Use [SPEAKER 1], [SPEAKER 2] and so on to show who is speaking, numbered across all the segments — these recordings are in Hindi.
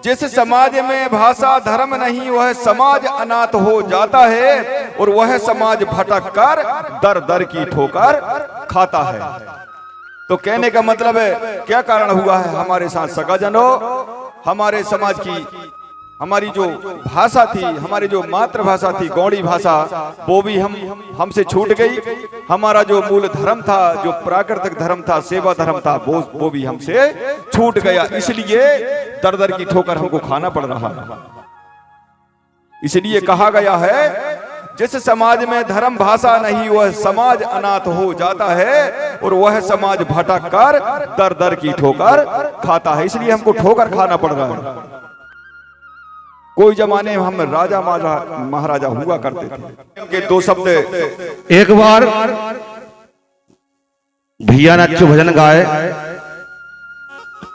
[SPEAKER 1] जिस समाज में भाषा धर्म नहीं वह समाज अनाथ हो जाता है और वह समाज भटक कर दर दर की ठोकर खाता है। तो कहने का मतलब है क्या कारण हुआ है हमारे साथ सगाजनों, हमारे समाज की हमारी जो भाषा थी, हमारी जो मातृभाषा थी गौड़ी भाषा, वो भी हमसे छूट गई। हमारा जो मूल धर्म था, जो प्राकृतिक धर्म था, सेवा धर्म था, वो भी हमसे छूट गया। इसलिए दर दर की ठोकर हमको खाना पड़ रहा है। इसलिए कहा गया है जिस समाज में धर्म भाषा नहीं वह समाज अनाथ हो जाता है और वह समाज भटक कर दर दर की ठोकर खाता है। इसलिए हमको ठोकर खाना पड़ रहा है। कोई जमाने में हम राजा महाराजा हुआ करते थे के दो शब्द।
[SPEAKER 2] एक बार भैया ने अच्छे भजन गाए,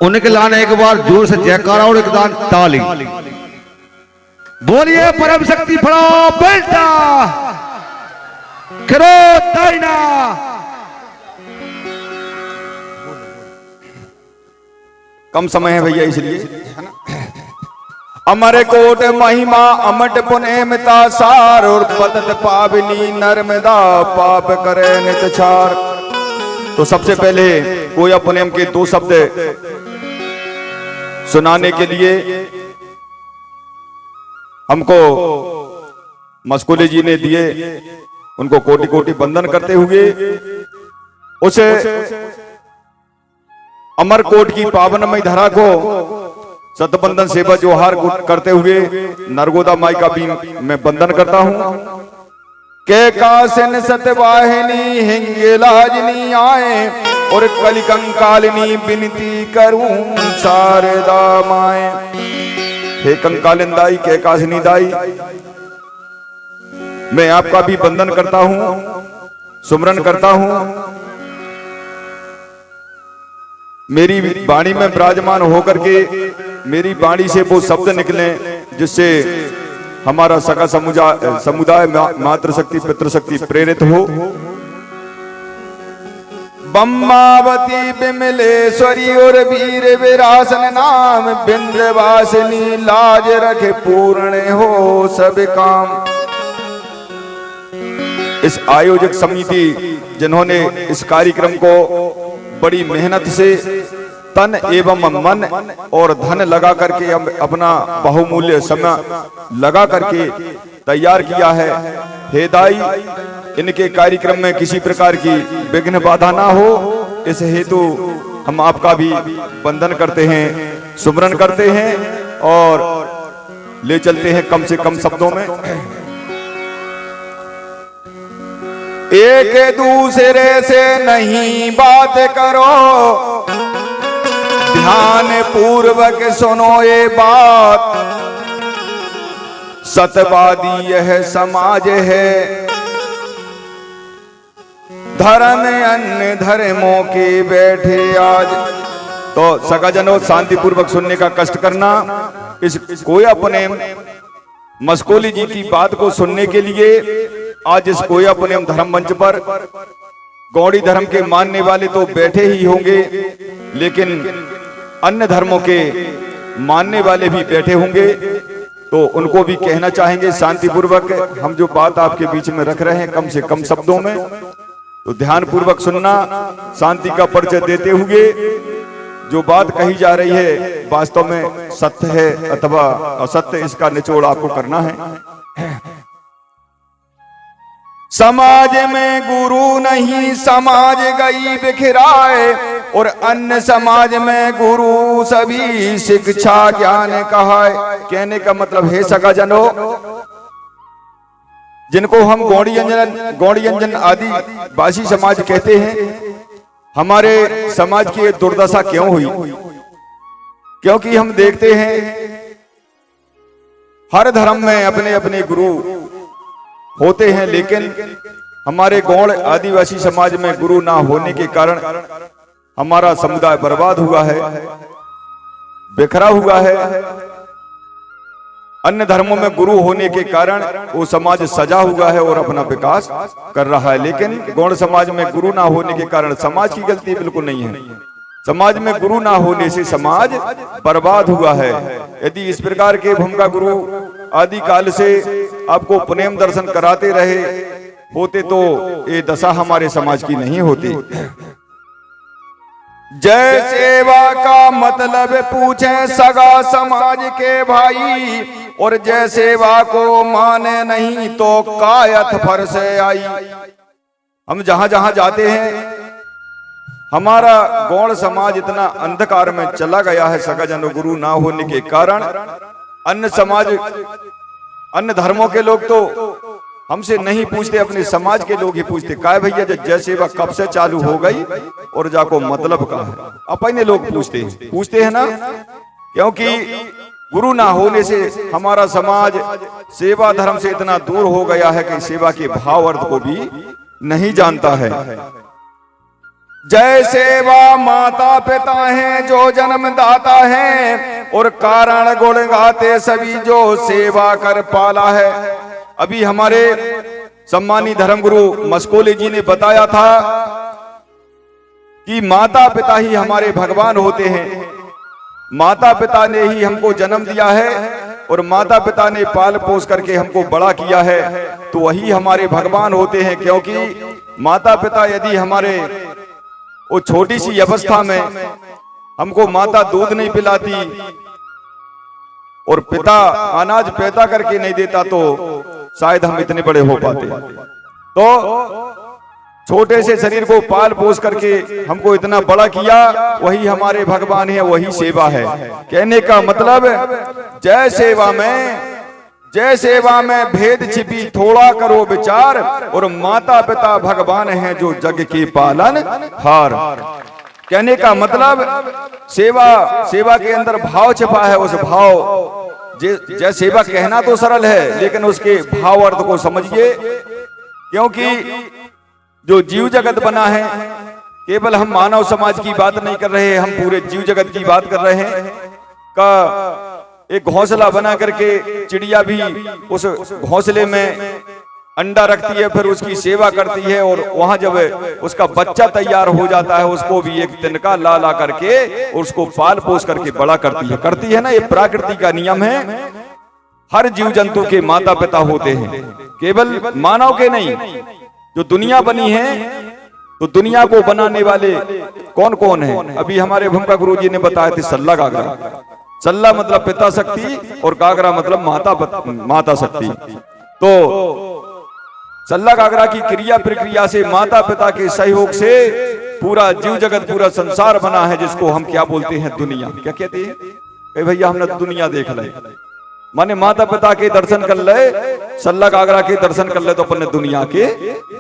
[SPEAKER 2] उनके लाने एक बार जोर से जयकारा और एक दान ताली। बोलिए परम शक्ति फड़ो बेटा करो दाइना।
[SPEAKER 1] कम समय है भैया, इसलिए अमर कोट महिमा अमट पुनेमता सार और पतत पावनी नर्मदा पाप करे नित छार। तो सबसे पहले कोया पुनेम के दो शब्द सुनाने के लिए हमको मस्कुली जी ने दिए, उनको कोटि कोटि वंदन करते हुए उसे अमरकोट की पावनमय धरा को सतबंधन सेवा जोहार करते हुए नरगोदा माई का भी मैं वंदन करता हूं। के कासन सतवाहिनी हिंगलाजनी आए और कलिकंकालिनी विनती करूं शारदा माए। हे कंकालिन दाई, के कासनी दाई, मैं आपका भी वंदन करता हूं, सुमरन करता हूं। मेरी वाणी में विराजमान होकर के मेरी वाणी से वो शब्द निकले जिससे हमारा सका समुदाय मातृशक्ति पितृशक्ति प्रेरित हो। बम्मावती बिमलेश्वरी और वीर विरासन नाम बिंद्रवासिनी लाज रखे पूर्ण हो सब काम। इस आयोजक समिति जिन्होंने इस कार्यक्रम को बड़ी मेहनत से तन एवं मन और धन लगा करके अपना बहुमूल्य समय लगा करके तैयार किया है। हे दाई, इनके कार्यक्रम में किसी प्रकार की विघ्न बाधा ना हो, इस हेतु हम आपका भी वंदन करते हैं, सुमरन करते हैं और ले चलते हैं कम से कम शब्दों में। एक दूसरे से नहीं बात करो, ध्यान पूर्वक सुनो ये बात। सतवादी यह समाज है, धर्म अन्य धर्मों के बैठे आज। तो सगाजनों, शांति पूर्वक सुनने का कष्ट करना। इस कोया पुनेम मस्कोली जी की बात को सुनने के लिए आज इस कोया पुनेम धर्म मंच पर गौड़ी धर्म के मानने वाले तो बैठे ही होंगे, लेकिन अन्य धर्मों के मानने वाले भी बैठे होंगे। तो उनको भी कहना चाहेंगे शांति पूर्वक, हम जो बात आपके बीच में रख रहे हैं कम से कम शब्दों में, तो ध्यान पूर्वक सुनना, शांति का परिचय देते हुए जो बात कही जा रही है वास्तव में सत्य है अथवा असत्य, इसका निचोड़ आपको करना है। समाज में गुरु नहीं समाज गई बिखराए और अन्य समाज में गुरु सभी शिक्षा ज्ञान कहाए। कहने का मतलब है सगाजनों, जिनको हम गौड़ीयंजन आदि बासी समाज कहते हैं, हमारे समाज की दुर्दशा क्यों हुई? क्योंकि हम देखते हैं हर धर्म में अपने अपने गुरु होते हैं, लेकिन हमारे गौड़ आदिवासी समाज में गुरु ना होने के कारण हमारा समुदाय बर्बाद हुआ है, बिखरा हुआ है। अन्य धर्मों में गुरु होने के कारण वो समाज सजा हुआ है और अपना विकास कर रहा है, लेकिन गौड़ समाज में गुरु ना होने के कारण समाज की गलती बिल्कुल नहीं है। समाज में गुरु ना होने से समाज बर्बाद हुआ है। यदि इस प्रकार के भूमिका गुरु आदि काल से आपको प्रेम दर्शन कराते रहे होते तो ये दशा हमारे समाज की नहीं होती। जय सेवा का मतलब पूछे सगा समाज के भाई, और जय सेवा को माने नहीं तो कायत फर से आई। हम जहां जहां जाते हैं हमारा गौड़ समाज इतना अंधकार में चला गया है, सगा जन गुरु ना होने के कारण। अन्य समाज अन्य धर्मों के लोग तो हमसे नहीं पूछते, अपने समाज के लोग ही पूछते, काय भैया जय सेवा कब से चालू हो गई और जाको मतलब का है। अपने लोग पूछते हैं ना, क्योंकि गुरु ना होने से हमारा समाज सेवा धर्म से इतना दूर हो गया है कि सेवा के भाव अर्थ को भी नहीं जानता है। जय सेवा माता पिता हैं जो जन्मदाता हैं, और कारण गुण गाते सभी जो सेवा कर पाला है। अभी हमारे सम्मानी धर्मगुरु मस्कोले जी ने बताया था कि माता पिता ही हमारे भगवान होते हैं। माता पिता ने ही हमको जन्म दिया है और माता पिता ने पाल पोस करके हमको बड़ा किया है, तो वही हमारे भगवान होते हैं। क्योंकि माता पिता यदि हमारे वो छोटी सी अवस्था में हमको माता दूध नहीं पिलाती और पिता अनाज पैदा करके नहीं देता तो शायद हम इतने बड़े हो पाते। तो छोटे से शरीर को पाल पोस करके हमको इतना बड़ा किया, वही हमारे भगवान है, वही सेवा है। कहने का मतलब जय सेवा में भेद छिपी थोड़ा करो विचार, और माता पिता भगवान हैं जो जग के पालन हार। कहने का मतलब सेवा के अंदर भाव छिपा है। उस भाव जय सेवा कहना तो सरल है, लेकिन उसके भाव अर्थ को समझिए। क्योंकि जो जीव जगत बना है, केवल हम मानव समाज की बात नहीं कर रहे, हम पूरे जीव जगत की बात कर रहे हैं। का एक घोंसला बना करके चिड़िया भी उस घोंसले में अंडा रखती है, फिर उसकी सेवा करती है, और वहां जब उसका बच्चा तैयार हो जाता है उसको भी एक तिनका ला करके उसको पाल पोस करके बड़ा करती है ना। ये प्रकृति का नियम है। हर जीव जंतु के माता पिता होते हैं, केवल मानव के नहीं। जो दुनिया बनी है तो दुनिया को बनाने वाले कौन कौन है? अभी हमारे भूमिका गुरु जी ने बताया थे सल्ला गागरा। सल्ला मतलब पिता शक्ति और गागरा मतलब माता शक्ति। तो सल्ला गागरा की क्रिया प्रक्रिया से माता पिता के सहयोग से पूरा जीव जगत पूरा संसार बना है, जिसको हम क्या बोलते हैं? दुनिया। क्या कहते हैं भैया? हमने दुनिया देख ले, माने माता पिता के दर्शन कर ले, सल्ला गागरा के दर्शन कर ले तो अपन दुनिया के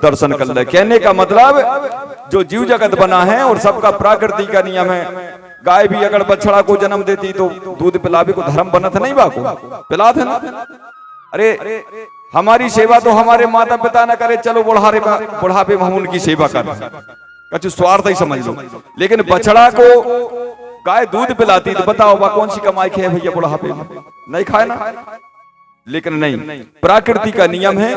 [SPEAKER 1] दर्शन कर ले। कहने का मतलब जो जीव जगत बना है और सबका प्रकृति का नियम है। गाय भी अगर बछड़ा को जन्म देती तो दूध पिलावे को धर्म बनत नहीं, बाको पिलात है ना। अरे हमारी सेवा तो हमारे माता पिता न करे, चलो बुढ़ापे में हम उनकी सेवा कर, कछु स्वार्थ ही समझ लो। लेकिन बछड़ा को गाय दूध पिलाती तो बताओ बा कौन सी कमाई है भैया? बुढ़ापे में नहीं खाए ना। लेकिन नहीं, प्रकृति का नियम है।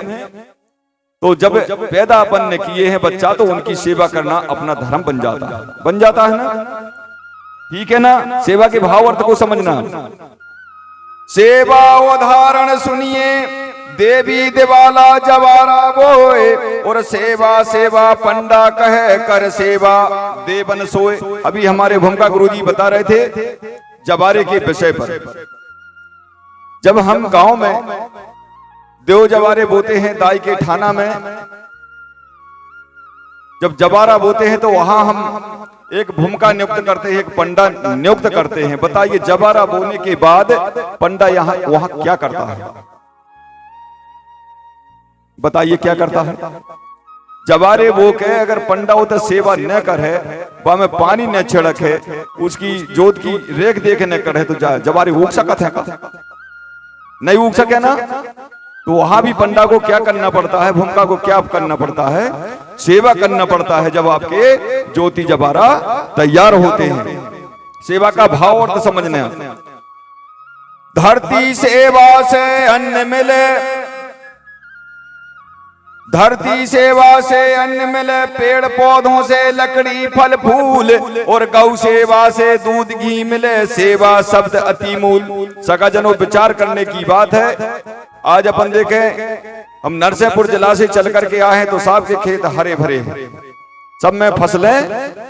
[SPEAKER 1] तो जब पैदा अपन ने किए हैं बच्चा, तो उनकी सेवा करना अपना धर्म बन जाता है ना। ठीक है ना? सेवा के भाव अर्थ को समझना। सेवा उदाहरण सुनिए, देवी दिवाला जवारा बोए, और सेवा पंडा कहे कर सेवा देवन सोए। अभी हमारे भूमिका गुरुजी बता रहे थे जवारे के विषय पर। जब हम गांव में देव जवारे बोते हैं दाई के थाना में, जब जवारा बोते हैं तो वहां हम एक भूमिका नियुक्त करते हैं, एक पंडा नियुक्त करते हैं। बताइए जवारा बोने के बाद पंडा वहां क्या करता है? बताइए क्या करता है? जवारे वो के अगर पंडा हो तो सेवा न करे, वहां में पानी न छिड़क है, उसकी जोत की रेख देख न करे, तो जवारे उग सकत है? नहीं उग सके ना। तो वहां भी पंडा को क्या करना पड़ता है? भूमिका को क्या करना पड़ता है? सेवा करना पड़ता है। जब आपके ज्योति जवारा तैयार होते हैं, सेवा का भाव अर्थ समझना। धरती सेवा से अन्न मिले, धरती सेवा से अन्न मिले, पेड़ पौधों से लकड़ी फल फूल, और गौ सेवा से दूध घी मिले, सेवा शब्द अति मूल। सगाजनों, विचार करने की बात है। आज अपन देखें, हम नरसिंहपुर जिला से चल करके आए हैं तो साहब के खेत हरे भरे हैं, सब में फसलें,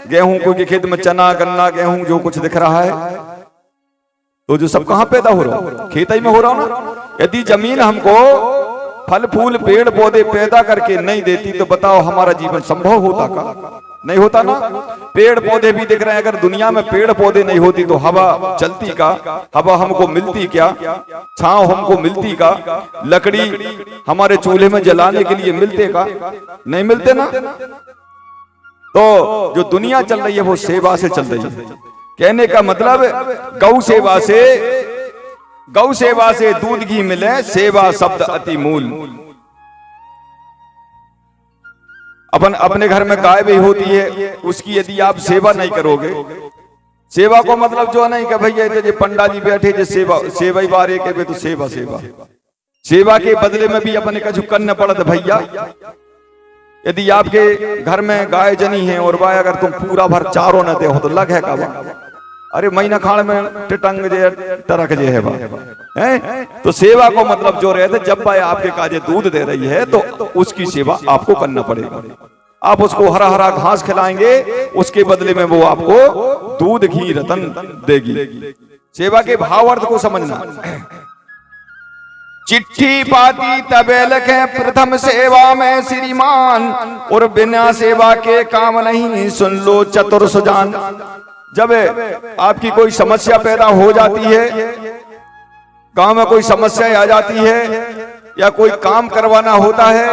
[SPEAKER 1] गेहूं के खेत में चना गन्ना गेहूं जो कुछ दिख रहा है, तो जो सब कहां पैदा हो रहा है? खेत ही में हो रहा ना। यदि जमीन हमको फल फूल पेड़ पौधे पैदा करके नहीं देती तो बताओ हमारा जीवन संभव होता का? नहीं होता ना। पेड़ पौधे भी दिख रहे हैं, अगर दुनिया में पेड़ पौधे नहीं होती तो हवा चलती का? हवा हमको मिलती क्या? छांव हमको मिलती का? लकड़ी हमारे चूल्हे में जलाने के लिए मिलते का? नहीं मिलते ना। तो जो दुनिया चल रही है वो सेवा से चल रही है। कहने का मतलब गौ सेवा से दूध घी मिले, सेवा शब्द अति मूल। अपन अपने घर में गाय भी होती है, उसकी यदि आप सेवा नहीं करोगे, सेवा को मतलब जो नहीं कि भैया जो पंडा जी बैठे जो सेवा बारे के भी तो सेवा के बदले में भी अपने का करना पड़ता भैया। यदि आपके घर में गाय जनी है और वाय अगर तुम पूरा भर चारों न दे हो तो लग है का? अरे महीना खाड़ में टिटंग जे टरक जे है। तो सेवा को मतलब जो रहते, जब भाई आपके काजे दूध दे रही है तो उसकी सेवा आपको करना पड़ेगा। आप उसको हरा हरा घास खिलाएंगे, उसके बदले में वो आपको दूध घी रतन देगी। सेवा के भाव अर्थ को समझना। चिट्ठी पाती तबे लिखे प्रथम सेवा में श्रीमान, और बिना सेवा के काम नहीं, सुन लो चतुर सुजान। जब आपकी कोई समस्या पैदा हो जाती है, गांव में कोई समस्या आ जाती है, या कोई काम करवाना होता है,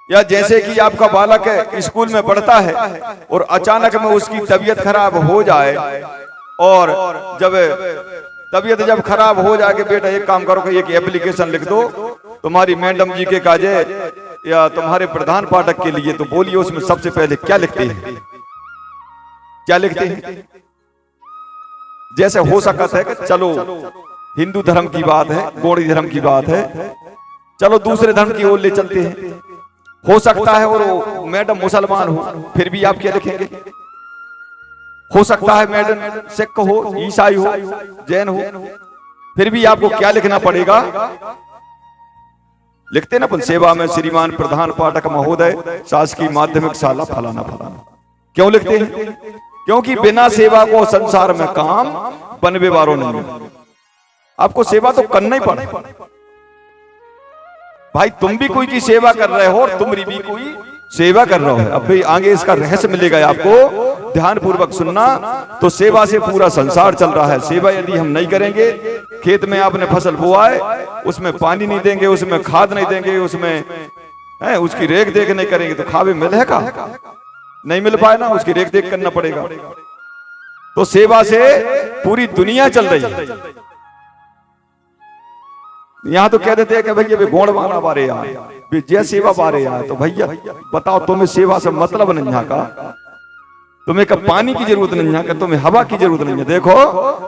[SPEAKER 1] या जैसे कि आपका बालक स्कूल में पढ़ता है और अचानक में उसकी तबीयत खराब हो जाए, और तबीयत जब खराब हो जाए कि बेटा एक काम करो कि एक एप्लीकेशन लिख दो तुम्हारी मैडम जी के काजे या तुम्हारे प्रधान पाठक के लिए, तो बोलिए उसमें सबसे पहले क्या लिखते हैं? क्या लिखते हैं? जैसे हो सकता है कि चलो हिंदू धर्म की बात है, गौड़ी धर्म की बात है, चलो दूसरे धर्म की ओर ले चलते हैं। हो सकता है और मैडम मुसलमान हो, फिर भी आप क्या लिखेंगे? हो सकता है मैडम सिख हो, ईसाई हो, जैन हो, फिर भी आपको क्या लिखना पड़ेगा? लिखते ना अपन, सेवा में श्रीमान प्रधान पाठक महोदय, शासकीय माध्यमिक शाला फलाना फलाना। क्यों लिखते हैं? क्योंकि बिना सेवा को संसार में काम बनवे वारो नहीं। आपको सेवा तो करना ही पड़े भाई। तुम भी कोई की सेवा कर रहे हो और तुम्हारी भी कोई सेवा कर रहे हो। अब भी आगे इसका रहस्य मिलेगा आपको, ध्यान पूर्वक सुनना। तो सेवा से पूरा संसार चल रहा है। सेवा यदि हम नहीं करेंगे, खेत में आपने फसल बोआ है, उसमें पानी नहीं देंगे, उसमें खाद नहीं देंगे, उसमें उसकी रेख देख नहीं करेंगे तो खावे मिलेगा? नहीं मिल पाए ना, उसकी रेख देख करना पड़ेगा। तो सेवा से पूरी दुनिया चल रही है। यहां तो कह देते हैं कि भैया वे गोड़ माना बारे यार, जय सेवा बारे यार। तो भैया बताओ, तुम्हें सेवा से मतलब नहीं है का? तुम्हें कब पानी की जरूरत नहीं है, तुम्हें हवा की जरूरत नहीं है। देखो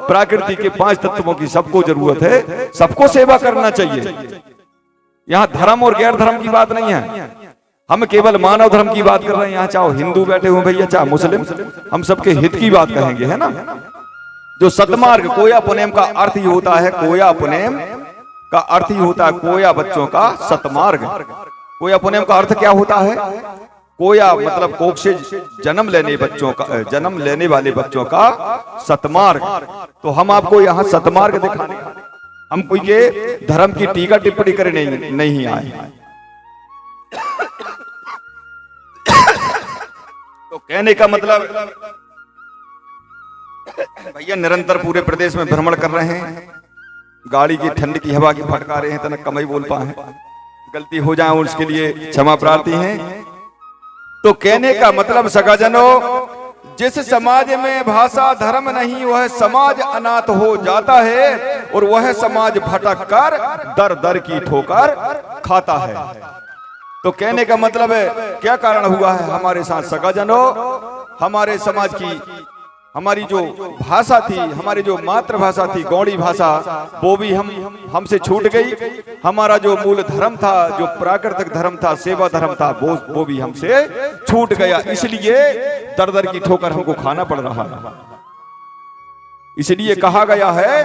[SPEAKER 1] प्रकृति के 5 तत्वों की सबको जरूरत है, सबको सेवा करना चाहिए। यहाँ धर्म और गैर धर्म की बात नहीं है, हम केवल मानव धर्म की बात कर रहे हैं। यहाँ चाहे हिंदू बैठे हो भैया, चाहे मुस्लिम, हम सबके हित की बात कहेंगे, है ना। जो सतमार्ग, कोया पुनेम का अर्थ ही होता है, कोया पुनेम का अर्थ ही होता है कोया बच्चों का सतमार्ग। कोया पुनेम का अर्थ क्या होता है? कोया मतलब कोख से जन्म लेने वाले बच्चों का सतमार्ग। तो हम आपको यहाँ सतमार्ग दिखाने, हम कोई के धर्म की टीका टिप्पणी करने नहीं आए। तो कहने का मतलब भैया निरंतर पूरे प्रदेश में भ्रमण कर रहे हैं, गाड़ी की ठंड की हवा की फटका रहे हैं, तना कम ही बोल पाए, गलती हो जाए उसके लिए क्षमा प्रार्थी हैं। तो कहने का मतलब सगाजनों, जिस समाज में भाषा धर्म नहीं वह समाज अनाथ हो जाता है, और वह समाज भटक कर दर दर की ठोकर खाता है। तो कहने का मतलब है क्या कारण हुआ है हमारे साथ सगाजनों? हमारे समाज की हमारी जो भाषा थी, हमारी जो मातृभाषा थी गौड़ी भाषा, वो भी हमसे छूट गई। हमारा जो मूल धर्म था, जो प्राकृतिक धर्म था, सेवा धर्म था, वो भी हमसे छूट गया। इसलिए दर दर की ठोकर हमको खाना पड़ रहा है। इसलिए कहा गया है,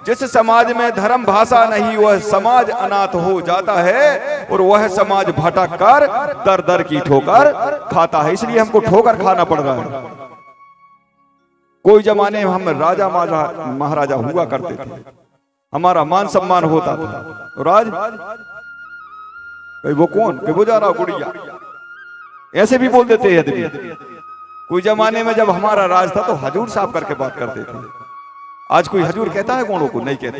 [SPEAKER 1] जिस समाज में धर्म भाषा नहीं वह समाज अनाथ हो जाता है, और वह समाज भटक कर दर दर की ठोकर खाता है। इसलिए हमको ठोकर खाना पड़ रहा है। कोई जमाने में हम राजा महाराजा हुआ करते थे, हमारा मान सम्मान होता था। राज वो कौन, वो जा रहा गुड़िया, ऐसे भी बोल देते हैं। कोई जमाने में जब हमारा राज था तो हजूर साहब करके बात करते थे। आज कोई हजूर कहता है गौड़ों को? नहीं कहता।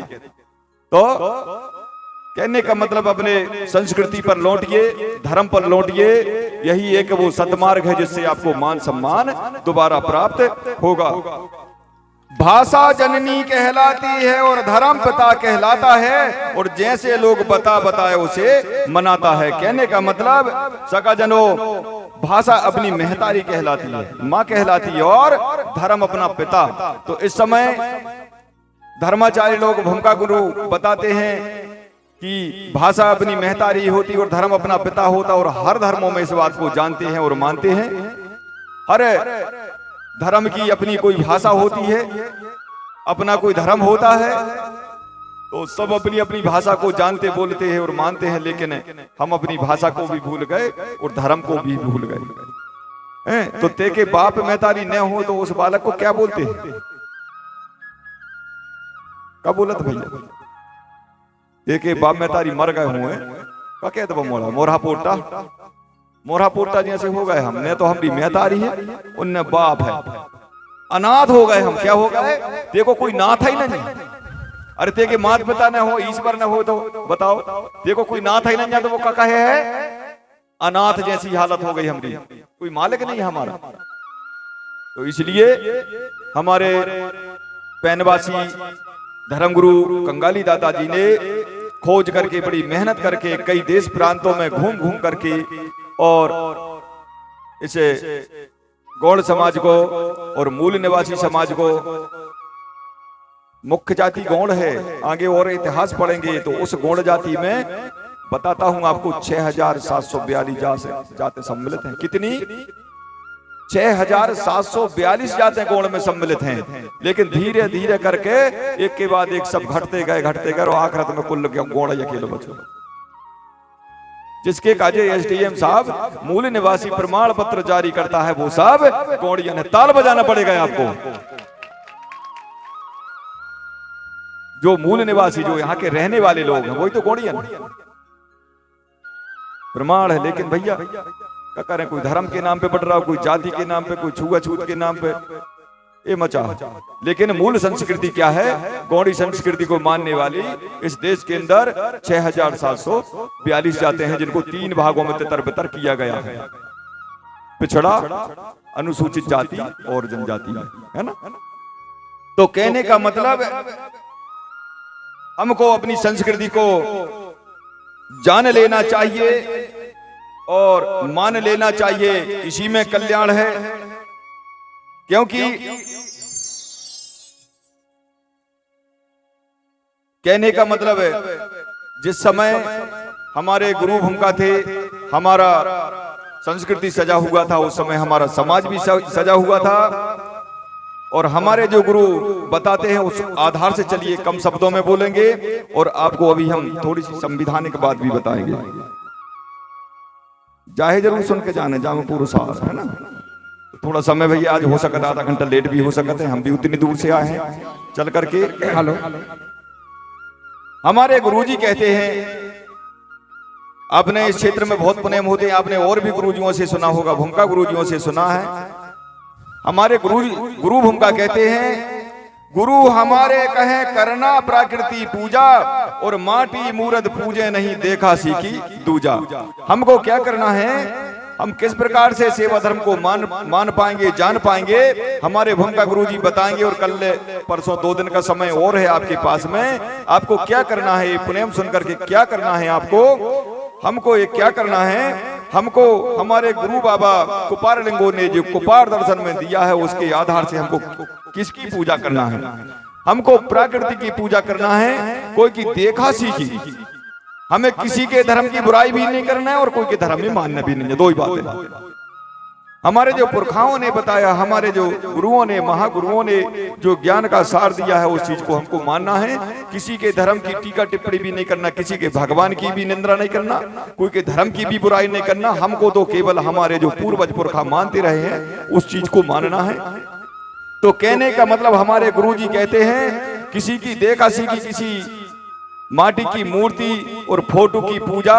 [SPEAKER 1] तो कहने का मतलब अपने संस्कृति पर लौटिए, धर्म पर लौटिए। यही एक वो सतमार्ग है जिससे आपको मान सम्मान दोबारा प्राप्त होगा। भाषा जननी कहलाती है और धर्म पिता कहलाता है, और जैसे लोग बताए उसे मनाता है। कहने का मतलब सका जनो, भाषा अपनी महतारी कहलाती है, माँ कहलाती है, और धर्म अपना पिता। तो इस समय धर्माचार्य लोग, भूमिका गुरु बताते हैं कि भाषा अपनी महतारी होती और धर्म अपना पिता होता, और हर धर्मों में इस बात को जानते हैं और मानते हैं। हर धर्म की अपनी कोई भाषा होती है, अपना कोई धर्म होता है, तो सब अपनी अपनी भाषा को जानते, बोलते हैं और मानते हैं। लेकिन हम अपनी भाषा को भी भूल गए और धर्म को भी भूल गए। तो ते के बाप महतारी न हो तो उस बालक को क्या बोलते हैं? क्या बोलत भैया? ते के बाप महतारी मर गए हुए, क्या कहते वो मोरा पोटा, मोरा पोटा जैसे हो गए हमने। तो हमारी महतारी है, उनने बाप है, अनाथ हो गए हम। क्या हो गए? देखो कोई नाथ ही नहीं। अरे ते के माता पिता न हो, ईश्वर न हो, तो बताओ, देखो कोई नाथ ही नहीं, तो वो क्या कहे है? अनाथ जैसी हालत हो गई हमारी, कोई मालिक नहीं है हमारा। तो इसलिए हमारे पैनवासी धर्मगुरु कंगाली दादाजी ने खोज करके, बड़ी मेहनत करके, कई देश प्रांतों में घूम करके, और इसे गौड़ समाज को और मूल निवासी समाज को, मुख्य जाति गौड़ है, आगे और इतिहास पढ़ेंगे तो उस गौड़ जाति में बताता हूं आपको 6742 जातें सम्मिलित हैं। कितनी? 6742 जातें गौड़ में सम्मिलित हैं। लेकिन धीरे धीरे करके एक के बाद एक सब घटते गए, और आखिरत में कुल गौड़ अकेले बचे, जिसके काजे एसडीएम साहब मूल निवासी प्रमाण पत्र जारी करता है, वो सब गौड़िया ने। ताल बजाना पड़ेगा आपको। जो मूल निवासी, जो यहाँ के रहने वाले लोग हैं, वही तो गौड़िया प्रमाण है। लेकिन भैया क्या करें, कोई धर्म के नाम पे बढ़ रहा हो, कोई जाति के नाम पे, कोई छुआछूत के नाम पे ये मचा। लेकिन मूल संस्कृति क्या है? गौड़ी संस्कृति को मानने वाली इस देश के अंदर 6742 जाते हैं, जिनको 3 भागों में तितर-बितर किया गया है। पिछड़ा, अनुसूचित जाति और जनजाति, है ना। तो कहने का मतलब हमको अपनी संस्कृति को जान लेना चाहिए और मान लेना चाहिए, इसी में कल्याण है। क्योंकि कहने का मतलब है, जिस समय हमारे गुरु भूमिका थे, हमारा संस्कृति सजा हुआ था, उस समय हमारा समाज भी सजा हुआ था। और हमारे जो गुरु बताते हैं उस आधार से चलिए, कम शब्दों में बोलेंगे, और आपको अभी हम थोड़ी सी संविधानिक बात भी बताएंगे। चाहे जरूर सुन के जाने, जाओ पूरा सार, है ना। थोड़ा समय भैया आज हो सकता है आधा घंटा लेट भी हो सकते हैं, हम भी उतनी दूर से आए हैं चल करके। हेलो, हमारे गुरुजी कहते हैं, आपने इस क्षेत्र में बहुत पुनेम होते हैं, आपने और भी गुरुजियों से सुना होगा, भूमिका गुरुजियों से सुना है। हमारे गुरु भूमिका कहते हैं, गुरु हमारे कहे करना प्रकृति पूजा, और माटी मूरत पूजे नहीं देखा सीखी दूजा। हमको क्या करना है, हम किस प्रकार से सेवा धर्म को मान पाएंगे, जान पाएंगे, हमारे भूमिका गुरुजी बताएंगे। और कल परसों 2 दिन का समय और है आपके पास में, आपको क्या करना है, पुनेम सुन करके क्या करना है आपको। हमको ये क्या करना है, हमको हमारे गुरु बाबा कुपार लिंगो ने जो कुपार दर्शन में दिया है, उसके आधार से हमको किसकी पूजा करना है? हमको प्रकृति की पूजा करना है, कोई की देखा सीखी। हमें किसी के धर्म की बुराई भी नहीं करना है और कोई के धर्म में मानना भी नहीं है। दो ही बातें हमारे जो पुरखाओं ने बताया, हमारे जो गुरुओं ने, महागुरुओं ने जो ज्ञान का सार दिया है, उस चीज को हमको मानना है। किसी के धर्म की टीका टिप्पणी भी नहीं करना, किसी के भगवान की भी निंदा नहीं करना, कोई के धर्म की भी बुराई नहीं करना। हमको तो केवल हमारे जो पूर्वज पुरखा मानते रहे हैं, उस चीज को मानना है। तो कहने का मतलब हमारे गुरुजी कहते हैं, किसी की देखा सीखी, किसी माटी की मूर्ति और फोटो की पूजा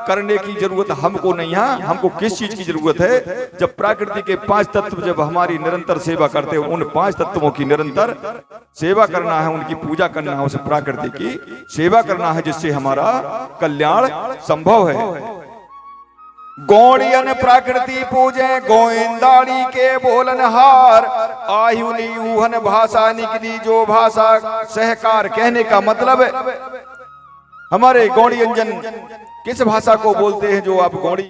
[SPEAKER 1] करने की जरूरत हमको नहीं है। हमको किस चीज की जरूरत है? जब प्रकृति के 5 तत्व जब हमारी निरंतर सेवा करते हैं, उन 5 तत्वों की निरंतर सेवा करना है, उनकी पूजा करना है, उस प्रकृति की सेवा करना है, जिससे हमारा कल्याण संभव है। गौड़ियन प्रकृति पूजे गोविंदाड़ी के बोलन हार, आयु ऊहन भाषा निकली जो भाषा सहकार। कहने का मतलब हमारे गौड़ियन जन किस भाषा को बोलते हैं? जो आप गौड़ी